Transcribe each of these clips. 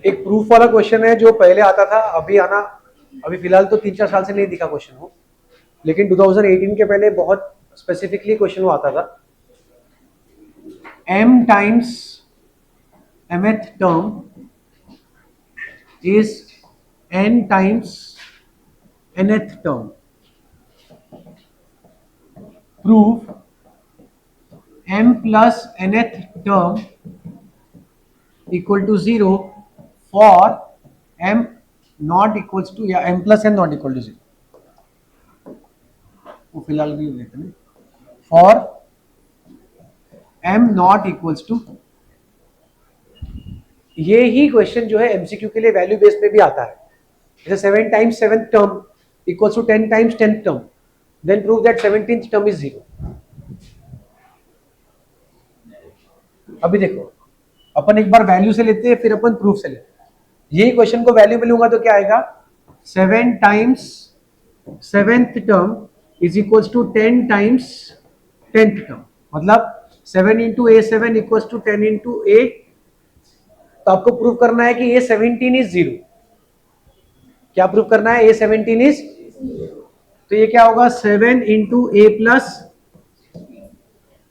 एक प्रूफ वाला क्वेश्चन है जो पहले आता था, अभी फिलहाल तो 3-4 साल से नहीं दिखा क्वेश्चन वो, लेकिन 2018 के पहले बहुत स्पेसिफिकली क्वेश्चन वो आता था। m times mth term is n times nth term, proof m plus nth term equal to 0 for m not equals to, या m plus n not equal to 0, वो फिलहाल भी लेते हैं, for m not equals to, ये ही question जो है MCQ के लिए वैल्यू बेस पे भी आता है। जैसे 7 times 7th term equals to 10 times 10th term, then prove that 17th term is 0। अभी देखो, अपन एक बार वैल्यू से लेते हैं, फिर अपन प्रूफ से लेते हैं। यही क्वेश्चन को वैल्यू में लूंगा तो क्या आएगा, 7 times 7th term is equals to 10 times 10th term, मतलब 7 into A 7 equals to 10 into A. तो आपको प्रूव करना है कि ए 17 इज 0। क्या प्रूव करना है, ए 17 इज, तो ये क्या होगा 7 इंटू ए प्लस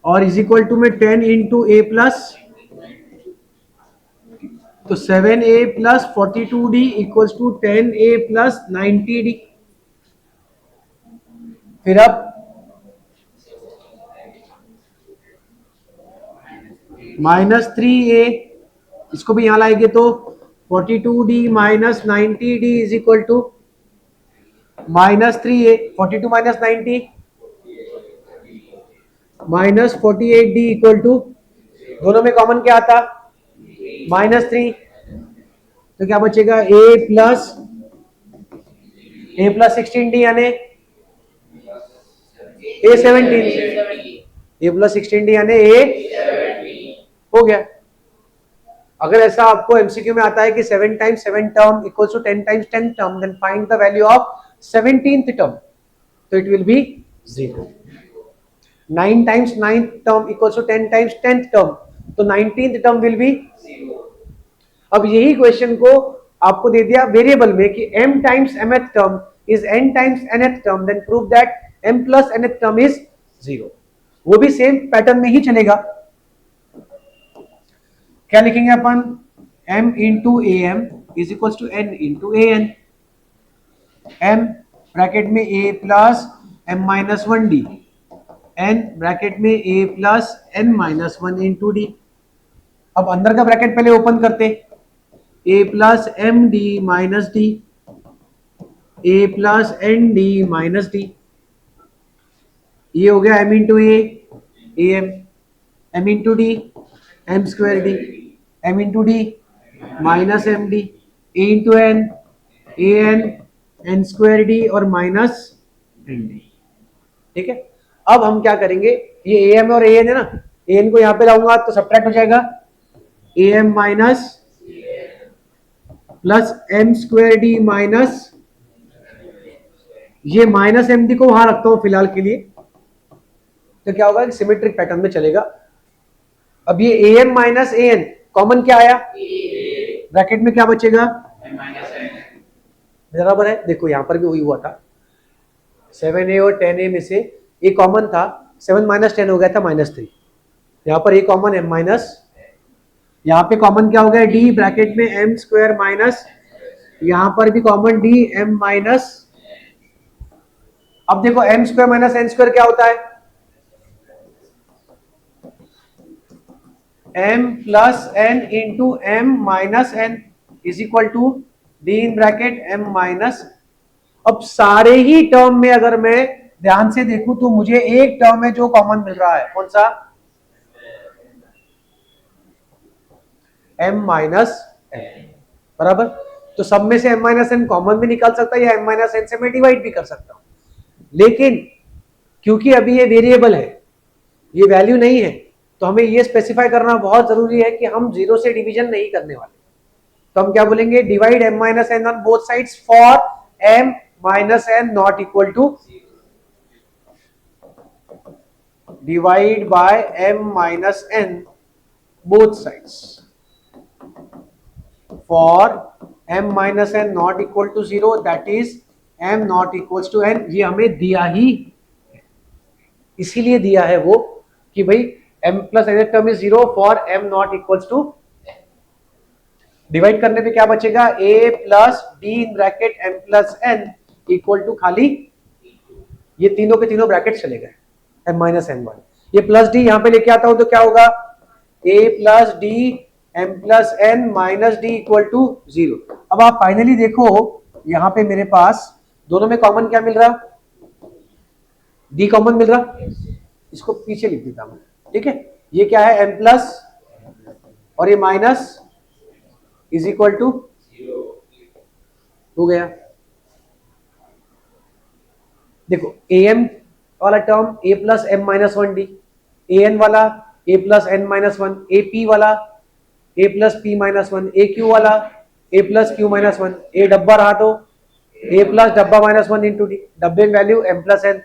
और इज इक्वल टू में 10 इंटू ए प्लस, तो 7a plus 42d equals to 10a plus 90d। फिर अब -3a, इसको भी यहां लाएंगे तो 42d minus 90d is equal to -3a, 42 minus 90 minus 48d equal to, दोनों में कॉमन क्या आता, -3, तो क्या बचेगा a प्लस 16d यानी a 17, a प्लस 16d यानी a हो गया। अगर ऐसा आपको एमसीक्यू में आता है कि 7 times 7 term equals to 10 times 10 term, then find the value of 17th term, तो it will be 0। 9 times 9th term equals to 10 times 10th term, तो 19th टर्म विल बी 0। अब यही क्वेश्चन को आपको दे दिया वेरिएबल में कि m times mth term is n times nth term, then prove that m plus nth term is 0। वो भी सेम पैटर्न में ही चलेगा। क्या लिखेंगे अपन, m into a m is equal to n into a n, m bracket में a plus m minus 1d, n bracket में a plus n minus 1 into d. अब अंदर का ब्रैकेट पहले ओपन करते, a plus M D minus d, a plus N D minus d, ये हो गया m into a m, m into d m square d, m into D minus M d, a into n a n n square d और minus N d. ठीक है, अब हम क्या करेंगे, ये ए एम और ए एन है ना, ए एन को यहां पे लाऊंगा तो सब्ट्रैक्ट हो जाएगा, a m minus plus m square D minus, ये माइनस एम डी को वहां रखता हूं फिलहाल के लिए, तो क्या होगा, सिमेट्रिक पैटर्न में चलेगा। अब ये a m minus a n common क्या आया, ब्रैकेट में क्या बचेगा, बराबर है। देखो यहां पर भी वही हुआ था, 7a और 10a में से ए कॉमन था, 7 माइनस 10 हो गया था -3, यहां पर ए कॉमन m माइनस, यहां पे कॉमन क्या हो गया d ब्रैकेट में m स्क्वायर माइनस, यहां पर भी कॉमन d m माइनस। अब देखो m square minus n square क्या होता है, m plus n into m minus n is equal to d in bracket m minus. अब सारे ही टर्म में अगर मैं ध्यान से देखूं तो मुझे एक टर्म में जो कॉमन मिल रहा है, कौन सा, m माइनस n, बराबर। तो सब में से m माइनस n कॉमन भी निकाल सकता है या m माइनस n से मैं डिवाइड भी कर सकता हूं, लेकिन क्योंकि अभी ये वेरिएबल है, ये वैल्यू नहीं है, तो हमें ये स्पेसिफाई करना बहुत जरूरी है कि हम 0 से डिवीजन नहीं करने वाले। तो हम क्या बोलेंगे, divide m minus n on both sides for m minus n not equal to, divide by m minus n both sides for m minus n not equal to 0, that is m not equals to n। ये हमें दिया ही इसीलिए दिया है वो कि भाई m plus n term is 0 for m not equals to. Divide करने पे क्या बचेगा, a plus D in bracket m plus n equal to खाली ये तीनों के तीनों ब्रैकेट चले गए m माइनस एन वन। ये प्लस डी यहां पे लेके आता हूं तो क्या होगा, a plus d m plus n minus d equal to 0। अब आप फाइनली देखो यहां पे मेरे पास दोनों में कॉमन क्या मिल रहा, डी कॉमन मिल रहा। इसको पीछे लिख देता हूं, ठीक है। ये क्या है, m प्लस और ये माइनस इज इक्वल टू हो गया। देखो am वाला term a plus M minus one D, an वाला a plus N minus one, A P वाला a plus P minus one, A Q वाला a plus Q minus one. A डब्बा रहा तो a प्लस डब्बा minus one into D, डब्बे में value m plus N,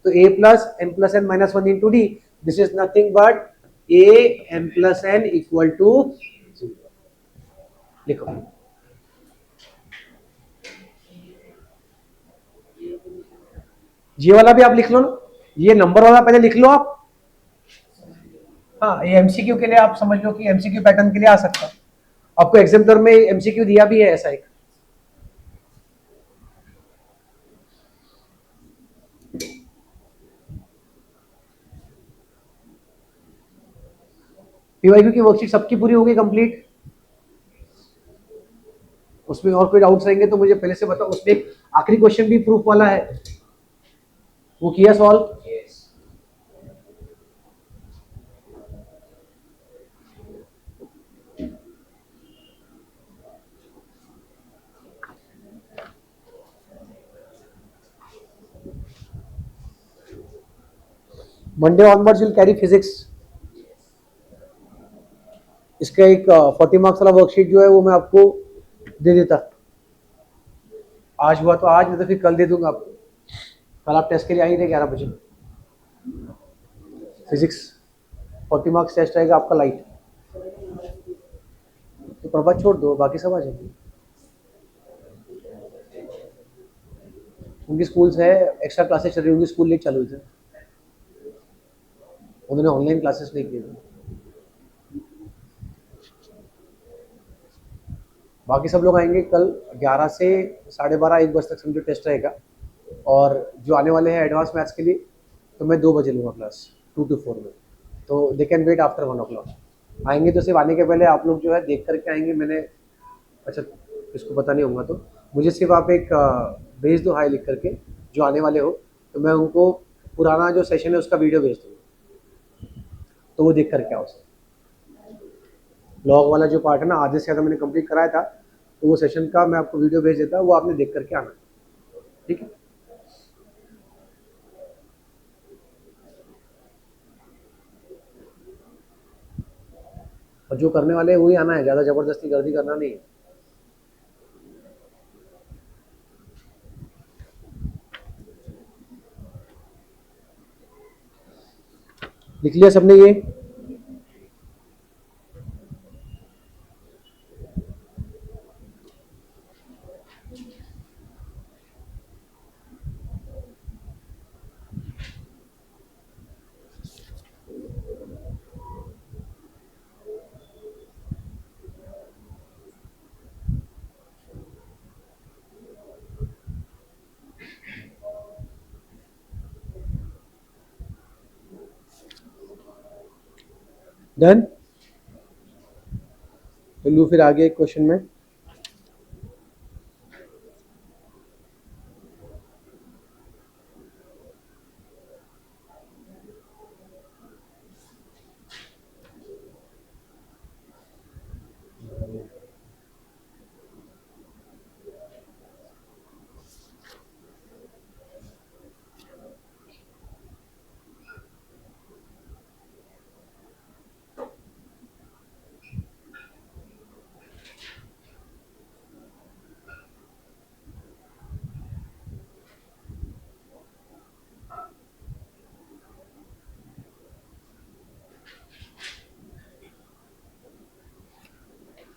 तो a plus m plus N minus one into D, this is nothing but a m plus N equal to 0। लिखो ये वाला भी आप लिख लो ना, ये नंबर वाला पहले लिख लो आप। हाँ, ये एमसीक्यू के लिए आप समझ लो कि एमसीक्यू पैटर्न के लिए आ सकता है। आपको एग्जाम्पलर में एमसीक्यू दिया भी है ऐसा एक। पीवाईक्यू की वर्कशीट सबकी पूरी होगी कंप्लीट। उसमें और कोई डाउट्स रहेंगे तो मुझे पहले से बताओ। उसमें एक आखिरी क्वेश्चन भी प्रूफ वाला है, वो किया solve. Monday onwards will carry physics. इसका एक 40 मार्क्स वाला वर्कशीट जो है वो मैं आपको दे देता। आज हुआ तो आज, नहीं तो फिर कल दे दूंगा आपको। कल आप टेस्ट के लिए आ ही रहे 11 बजे। फिजिक्स 40 मार्क्स टेस्ट रहेगा आपका लाइट, तो प्रभा छोड़ दो, बाकी सब आ जाएंगे। उनकी स्कूल्स है, एक्स्ट्रा क्लासेस चल रही होंगी, स्कूल नहीं चालू थे, उन्होंने ऑनलाइन क्लासेस नहीं किए थे। बाकी सब लोग आएंगे कल 11 से 12:30 1 बजे तक समझो टेस्ट रहेगा। और जो आने वाले हैं एडवांस मैथ्स के लिए तो मैं 2 बजे लूँगा क्लास, 2 to 4 में, तो they can wait after 1 o'clock। आएंगे तो सिर्फ आने के पहले आप लोग जो है देख करके आएंगे। मैंने अच्छा किसको पता नहीं होगा तो मुझे सिर्फ आप एक भेज दो हाई लिख करके, जो आने वाले हो, तो मैं उनको पुराना जो सेशन है उसका वीडियो भेज दूँगा, तो वो देख करके आओ। लॉग वाला जो पार्ट है ना, आधे से ज़्यादा मैंने कंप्लीट कराया था, तो वो सेशन का मैं आपको वीडियो भेज देता हूँ, वो आपने देख करके आना, ठीक है। और जो करने वाले हैं वही आना है, ज़्यादा ज़बरदस्ती गर्दी करना नहीं है। लिख लिया सबने ये? डन। तो लू फिर आगे एक क्वेश्चन में।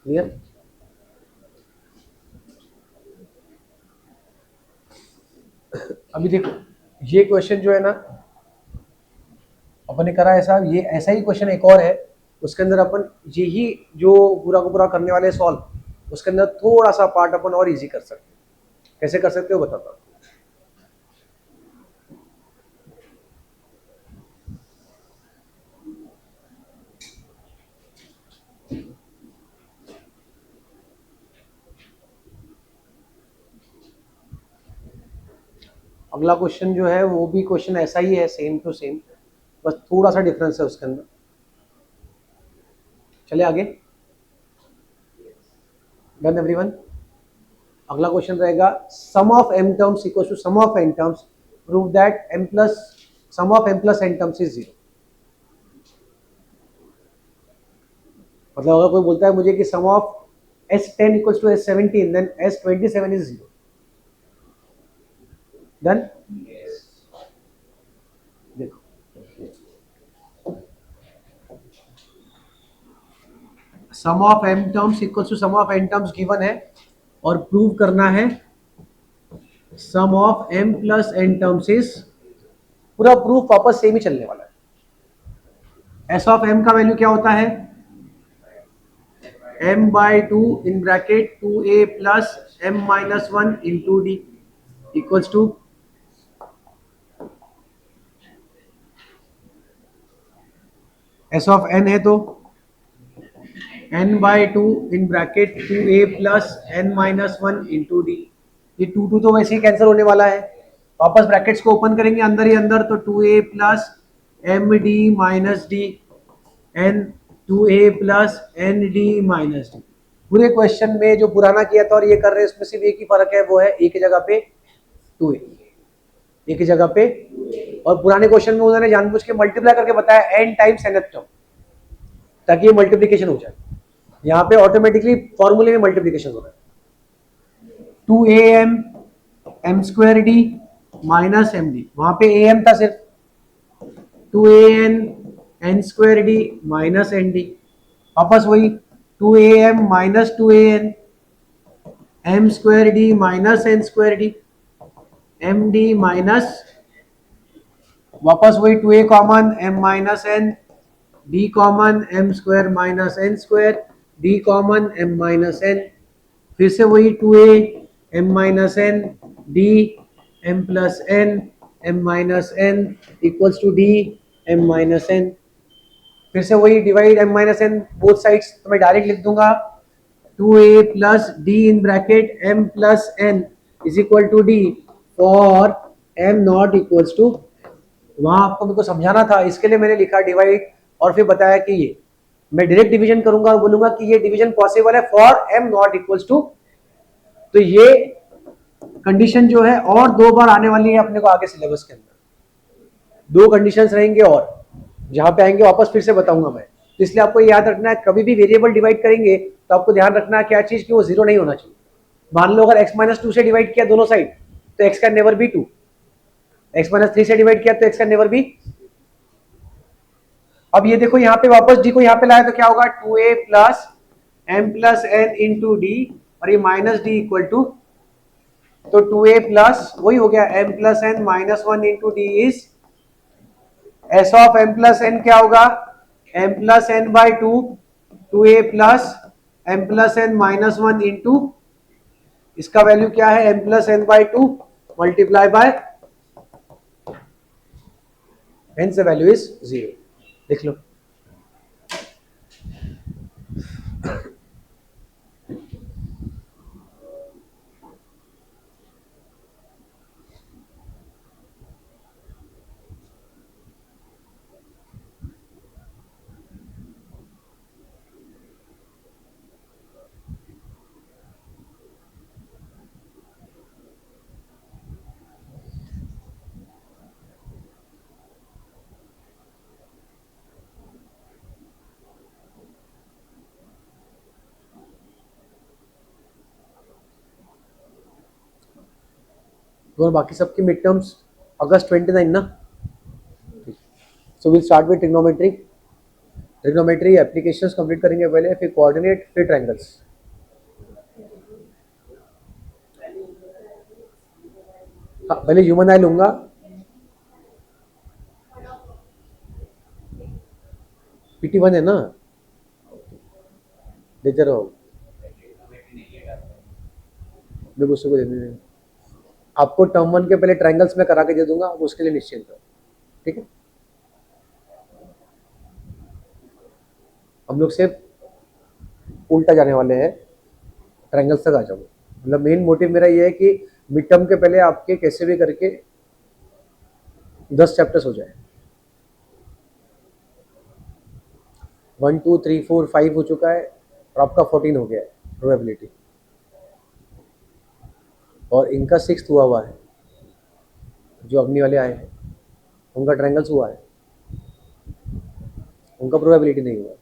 क्लियर? अभी देखो ये क्वेश्चन जो है ना अपन ने करा ऐसा, ये ऐसा ही क्वेश्चन एक और है, उसके अंदर अपन यही जो पूरा को पूरा करने वाले सॉल्व, उसके अंदर थोड़ा सा पार्ट अपन और इजी कर सकते हैं। कैसे कर सकते हो बताता हूँ। अगला क्वेश्चन जो है वो भी क्वेश्चन ऐसा ही है, सेम टू सेम, बस थोड़ा सा डिफरेंस है उसके अंदर। चले आगे। Done everyone. अगला क्वेश्चन रहेगा sum of M terms equal to sum of N terms, prove that M plus sum of M plus N terms is zero. मतलब अगर कोई बोलता है मुझे कि sum of S10 equals to S17, then S27 is zero. Done. देखो sum of M terms equals to sum of N terms given है और प्रूव करना है sum of M plus N terms is, पूरा प्रूफ वापस same ही चलने वाला है। एस ऑफ एम का वैल्यू क्या होता है, m by two in bracket 2a plus m minus one into d equals to S of n है तो n by two in bracket 2a plus n minus one into d. ये two तो वैसे ही cancel होने वाला है, वापस brackets को ओपन करेंगे अंदर ही अंदर, तो 2a plus M D minus D N 2a plus N D minus D. पूरे क्वेश्चन में जो पुराना किया था और ये कर रहे हैं इसमें सिर्फ एक ही फर्क है, वो है ए की जगह पे 2a, ए की जगह पे। और पुराने क्वेश्चन में उन्होंने जानबूझ के मल्टीप्लाई करके बताया n टाइम्स nth टर्म, ताकि ये मल्टीप्लिकेशन हो जाए। यहाँ पे ऑटोमेटिकली फॉर्मूले में मल्टीप्लिकेशन हो रहा है। 2am M square D minus M D, वहां पे am था सिर्फ, 2an N square D minus N D, वापस वही 2am minus 2an M square D minus N square D M D minus, वापस वही 2a common m minus N, D common m square minus N square, D common m minus N, फिर से वही 2a m minus N D m plus N m minus N equals to D m minus N, फिर से वही divide m minus N both sides, तो मैं direct लिख दूंगा 2a plus D in bracket m plus N is equal to D for m not equals to, वहां आपको मेरे को समझाना था, इसके लिए मैंने लिखा डिवाइड और फिर बताया कि ये मैं डायरेक्ट डिवीजन करूंगा और बोलूंगा कि ये डिवीजन पॉसिबल है for m not equals to. तो ये कंडीशन जो है और दो बार आने वाली है अपने को आगे सिलेबस के अंदर, दो कंडीशंस रहेंगे और जहां पे आएंगे वापस फिर से बताऊंगा मैं। तो इसलिए आपको याद रखना है कभी भी वेरिएबल डिवाइड करेंगे तो आपको ध्यान रखना है क्या चीज कि वो जीरो नहीं होना चाहिए। मान लो अगर x माइनस टू से डिवाइड किया दोनों साइड तो x can never be two, x minus three से डिवाइड किया तो x कैन नेवर बी। अब ये देखो यहाँ पे वापस d को यहाँ पे लाया तो क्या होगा 2a plus M plus N into D और ये माइनस डी इक्वल टू, तो 2a प्लस वही हो गया m plus N minus one into D is S of m plus N क्या होगा m plus N by two 2a plus m plus N minus one into, इसका value क्या है m plus N by two multiply by N से value is zero. लिख लो। और बाकी सबकी मिड टर्म्स अगस्त 29 ना। So will start with trigonometry, trigonometry applications complete करेंगे पहले, फिर कोऑर्डिनेट, फिर ट्रायंगल्स। पहले ह्यूमन आई लूंगा, PT1 है ना, देते रहो, मैं गुस्से को देने दें। आपको टर्म 1 के पहले ट्रायंगल्स में करा के दे दूंगा, आप उसके लिए निश्चिंत हो, ठीक है। हम लोग सिर्फ उल्टा जाने वाले हैं, ट्रायंगल्स तक आ जाओ। मतलब मेन मोटिव मेरा ये है कि मिड टर्म के पहले आपके कैसे भी करके 10 चैप्टर्स हो जाए। 1 2 3 4 5 हो चुका है और आपका 14 हो गया है प्रोबेबिलिटी, और इनका 6th हुआ है, जो अग्नि वाले आए हैं उनका ट्रायंगल्स हुआ है, उनका प्रोबेबिलिटी नहीं हुआ।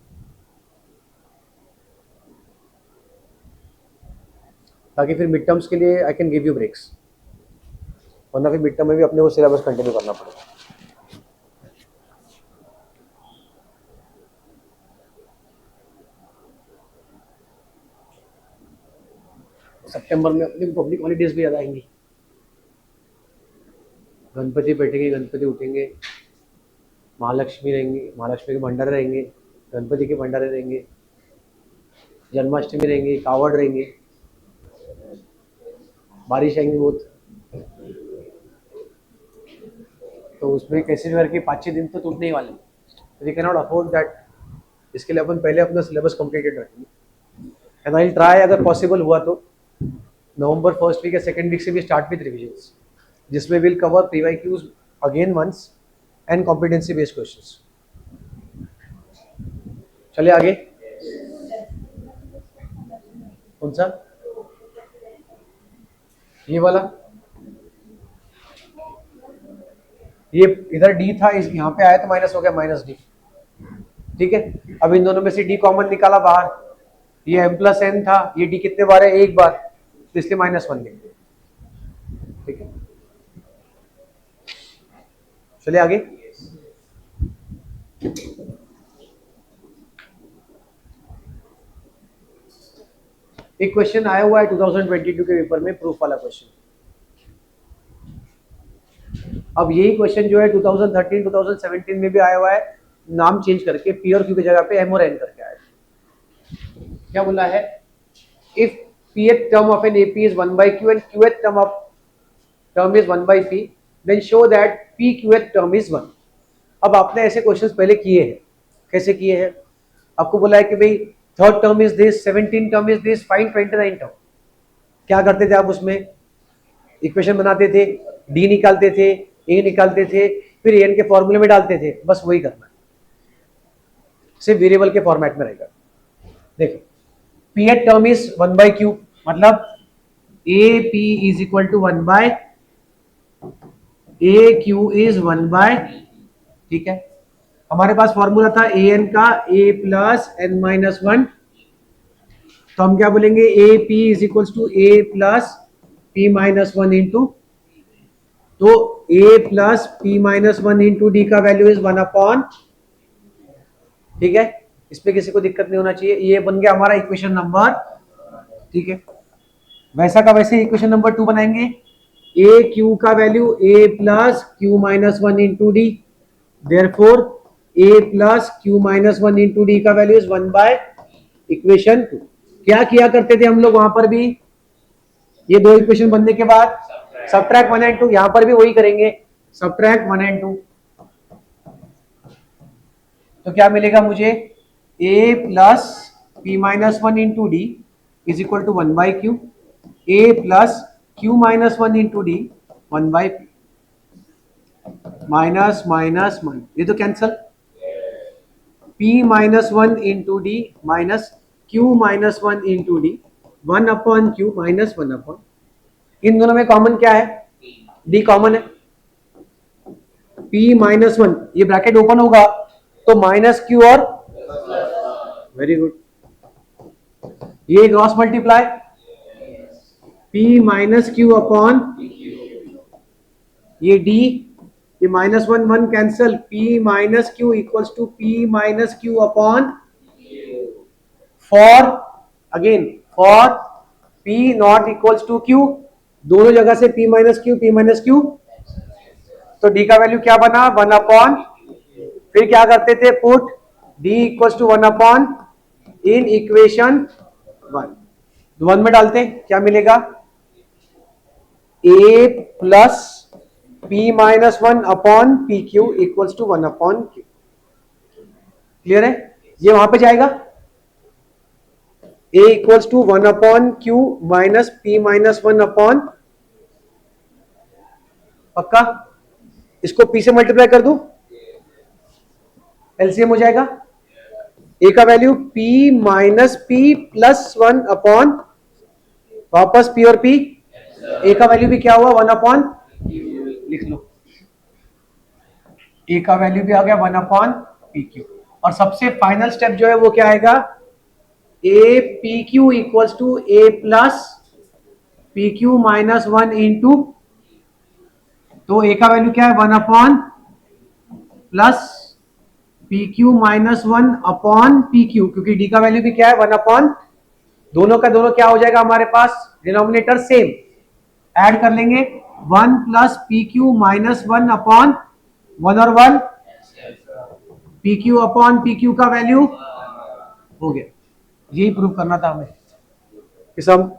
ताकि फिर मिड टर्म्स के लिए I can give you breaks, वरना फिर मिड टर्म में भी अपने को सिलेबस कंटिन्यू करना पड़ेगा। सितंबर में अपनी पब्लिक हॉलीडेज भी याद आएंगी, गणपति बैठेंगे, गणपति उठेंगे, महालक्ष्मी रहेंगी, महालक्ष्मी के भंडारे रहेंगे, गणपति के भंडारे रहेंगे, जन्माष्टमी रहेंगे, कावड़ रहेंगे, बारिश आएंगी बहुत, तो उसमें कैसे भी करके 5-6 दिन तो टूटने ही वाले, we can not afford that. इसके लिए अपन पहले अपना सिलेबस कंप्लीटेड रखेंगे, एंड आई विल ट्राई, अगर पॉसिबल हुआ तो नवंबर फर्स्ट वीक या सेकेंड वीक से भी स्टार्ट विद रिविजन्स, जिसमें will cover PYQs again once and competency based questions. चलिए आगे, कौन सा, ये वाला, ये इधर D था, इस यहाँ पे आया तो माइनस हो गया, -D, ठीक है। अब इन दोनों में से D कॉमन निकाला बाहर, ये m+n था, ये D कितने बार है, एक बार, तो इसलिए -1 लिख दिया, ठीक है। चलिए आगे, एक क्वेश्चन आया हुआ है 2022 के पेपर में, प्रूफ वाला क्वेश्चन। अब यही क्वेश्चन जो है 2013 2017 में भी आया हुआ है, नाम चेंज करके, P और Q की जगह पे M और N करके आया। क्या बोला है, if pth term of an AP is 1/q and qth term is 1/p, then show that pqth term is 1। अब आपने ऐसे क्वेश्चंस पहले किए हैं, कैसे किए हैं, आपको बोला है कि भाई third term is this, 17 term is this, find 29 term. क्या करते थे आप, उसमें इक्वेशन बनाते थे, डी निकालते थे, ए निकालते थे, फिर एन के फॉर्मूले में डालते थे, बस वही करना है, सिर्फ वेरिएबल के फॉर्मेट में रहेगा। देखो, pth टर्म इज 1/q, मतलब AP is equal to 1/AQ is 1/, ठीक है। हमारे पास फॉर्मूला था AN का, A प्लस n-1, तो हम क्या बोलेंगे, AP is equal to A plus P-1 into, तो A plus P-1 into D का वैल्यू इज 1/, ठीक है। इसमें किसी को दिक्कत नहीं होना चाहिए, ये बन गया हमारा इक्वेशन नंबर, ठीक है। वैसा का वैसे इक्वेशन नंबर 2 बनाएंगे, ए क्यू का value A plus Q-1 into D, therefore A plus Q-1 into D का वैल्यू इज 1/, इक्वेशन 2। क्या किया करते थे हम लोग वहां पर भी, ये दो इक्वेशन बनने के बाद सबट्रैक्ट 1 and 2, यहां पर भी वही करेंगे, सबट्रैक्ट 1 and 2, तो क्या मिलेगा मुझे, A plus P-1 into D is equal to 1/q, A plus Q-1 into D 1/p, minus minus minus, ये तो cancel, P-1 into D minus Q-1 into D, 1/q minus 1/, इन दोनों में कॉमन क्या है, D कॉमन है, P-1, ये bracket open होगा तो -q और, वेरी गुड, ये क्रॉस मल्टीप्लाई, P-q अपॉन ये D, ये -1 cancel, P-q equals to P-q upon, for again for P not equals to Q, दोनों जगह से p माइनस क्यू, तो डी का वैल्यू क्या बना 1 अपॉन, फिर क्या करते थे put D equal to 1 upon in equation 1, 1 में डालते क्या मिलेगा a plus p minus 1 upon P Q equals to 1 upon Q. Clear है, ये वहां पे जाएगा a equals to 1 upon Q minus p minus 1 upon, पक्का, इसको p से मल्टीप्लाई कर दूं, एलसीएम हो जाएगा, a का value p minus p plus 1 upon, वापस p और p, a का वैल्यू भी क्या हुआ 1 अपॉन, लिख लो a का वैल्यू भी आ गया 1 अपॉन पी क्यू, और सबसे फाइनल स्टेप जो है वो क्या आएगा A P Q equals to A plus P Q minus 1 into, तो ए का वैल्यू क्या है 1 upon plus P Q minus 1 upon P Q, क्योंकि डी का वैल्यू भी क्या है 1 अपॉन, दोनों का दोनों क्या हो जाएगा हमारे पास डिनोमिनेटर सेम, ऐड कर लेंगे 1 plus P Q minus 1 upon 1 और 1, P Q upon P Q का वैल्यू हो गया, यही प्रूव करना था हमें कि sum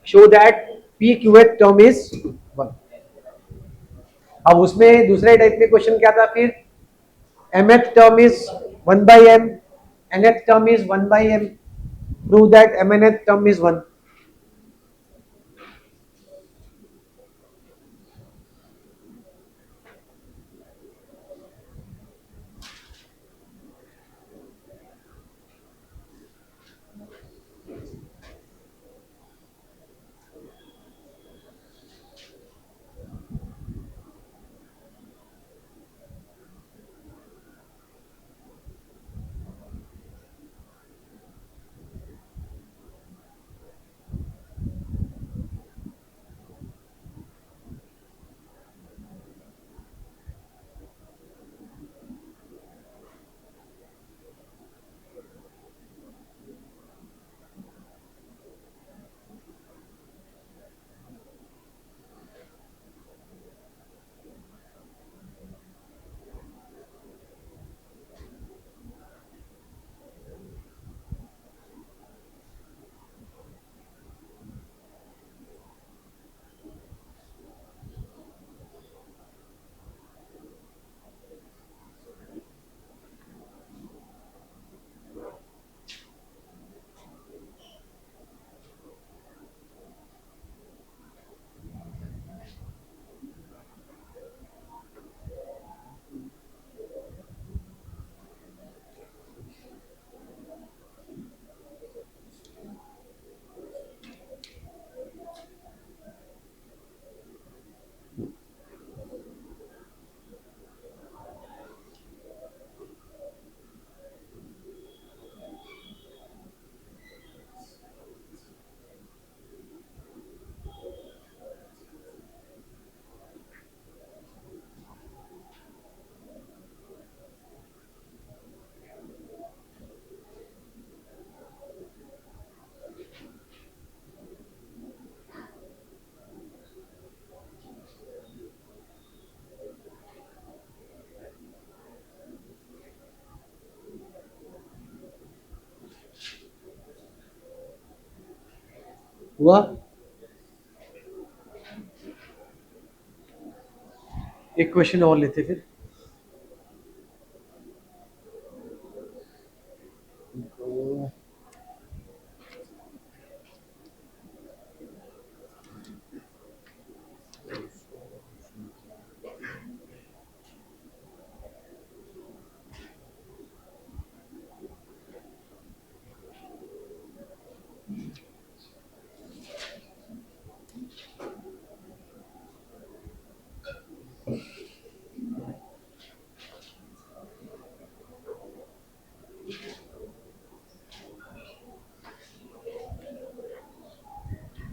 show that P Qth term is 1। अब उसमें दूसरे टाइप के क्वेश्चन क्या था फिर, mth term is 1 by m, nth term is 1 by m, prove that mnth term is 1। हुआ, एक क्वेश्चन और लेते फिर।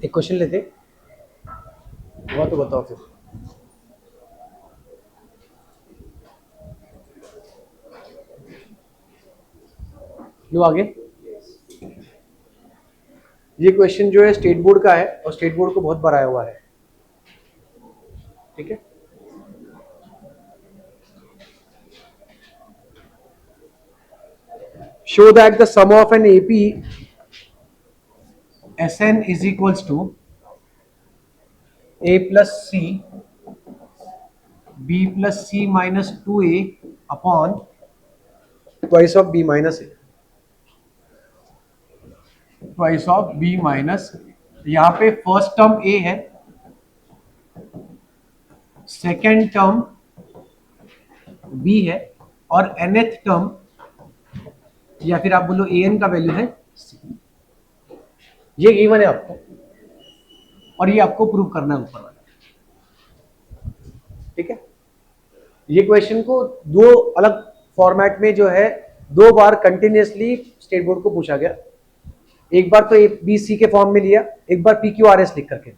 एक क्वेश्चन लेते, हुआ तो बताओ फिर। लो आगे, ये क्वेश्चन जो है स्टेट बोर्ड का है और स्टेट बोर्ड को बहुत बार आया हुआ है, ठीक है। Show that the sum of N AP SN is equals to A plus C B plus C minus 2A upon twice of B minus A, twice of B minus। यहाँ पे first term A है, second term B है और nth term या फिर आप बोलो an का वैल्यू है C। ये गिवन है आपको और ये आपको प्रूव करना है ऊपर वाला, ठीक है। ये क्वेश्चन को दो अलग फॉर्मेट में जो है दो बार कंटिन्यूसली स्टेट बोर्ड को पूछा गया। एक बार तो ABC के फॉर्म में लिया, एक बार PQRS लिख करके।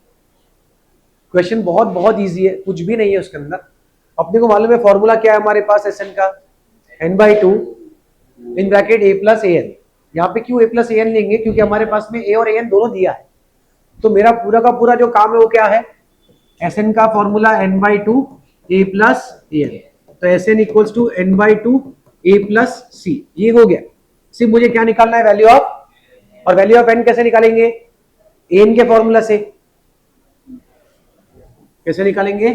क्वेश्चन बहुत बहुत इजी है, कुछ भी नहीं है उसके अंदर। अपने को मालूम है फॉर्मूला क्या है हमारे पास SN का, n/2 in bracket A plus AN। यहाँ पे क्यों A प्लस AN लेंगे, क्योंकि हमारे पास में A और AN दोनों दिया है। तो मेरा पूरा का पूरा जो काम है वो क्या है, SN का formula n/2 A plus AN। तो SN equals to n/2 A plus C। ये हो गया। सिर्फ मुझे क्या निकालना है, वैल्यू ऑफ, और वैल्यू ऑफ n कैसे निकालेंगे, AN के फॉर्मूला से। कैसे निकालेंगे,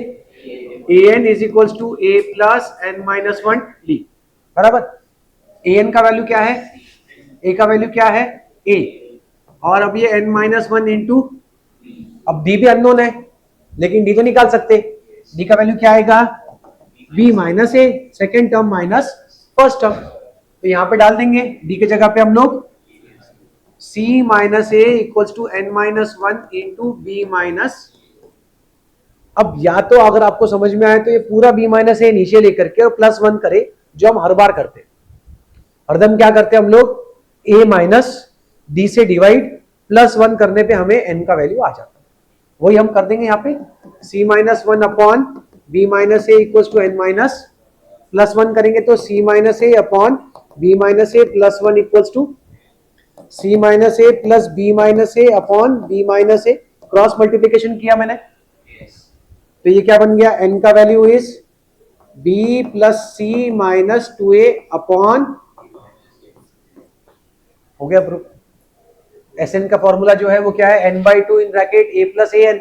AN is equals to A plus n-1 D, बराबर। AN का वैल्यू क्या है, A का वैल्यू क्या है A, और अब ये n-1 इंटू, अब D भी अननोन है लेकिन D तो निकाल सकते। D का वैल्यू क्या आएगा, B minus A, second term minus first term. तो यहां पे डाल देंगे D की जगह पे हम लोग C minus A equals to n-1 into B minus. अब या तो अगर आपको समझ में आए तो ये पूरा B माइनस A नीचे लेकर के और +1 करे, जो हम हर बार करते हैं। हरदम क्या करते हैं हम लोग, A माइनस D से डिवाइड, +1 करने पे हमें n का वैल्यू आ जाता है। वही हम कर देंगे यहाँ पे, C-1 upon B minus A equals to n minus, +1 करेंगे तो C minus A upon B minus A +1 equals to C minus A plus B minus A upon B minus A। Cross multiplication किया मैंने, तो ये क्या बन गया, n का value is B plus C minus 2A upon, हो गया प्रूफ। SN का फॉर्मूला जो है वो क्या है, n/2 in bracket A plus AN।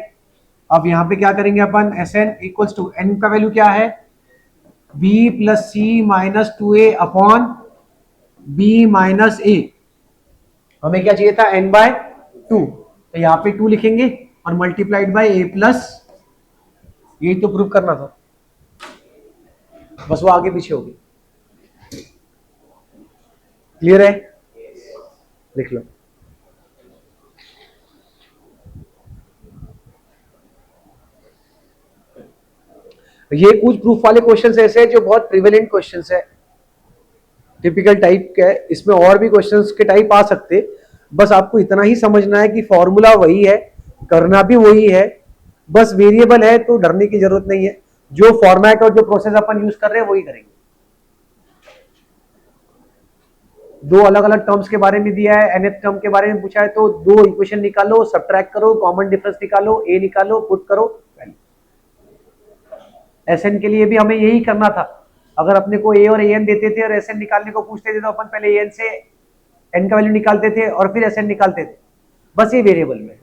अब यहां पे क्या करेंगे अपन, SN इक्वल्स टू n का वैल्यू क्या है, B plus C minus 2A upon B minus A। हमें क्या चाहिए था, n/2, तो यहाँ पे 2 लिखेंगे और मल्टीप्लाइड बाय A प्लस, यही तो प्रूफ करना था, बस वो आगे पीछे होगी। क्लियर है, लिख लो। ये कुछ प्रूफ वाले क्वेश्चंस ऐसे हैं जो बहुत प्रिवेलेंट क्वेश्चंस है, टिपिकल टाइप के। इसमें और भी क्वेश्चंस के टाइप आ सकते, बस आपको इतना ही समझना है कि फॉर्मूला वही है, करना भी वही है, बस वेरिएबल है तो डरने की जरूरत नहीं है। जो फॉर्मेट और जो प्रोसेस अपन यूज कर रहे हैं वही करेंगे। दो अलग अलग टर्म्स के बारे में दिया है, nth टर्म के बारे में पूछा है तो दो इक्वेशन निकालो, सब्ट्रैक्ट करो, कॉमन डिफरेंस निकालो, a निकालो, पुट करो। SN के लिए भी हमें यही करना था। अगर अपने को a और an देते थे और SN निकालने को पूछते थे तो अपन पहले an से n का वैल्यू निकालते थे और फिर SN निकालते थे, बस ये वेरिएबल में।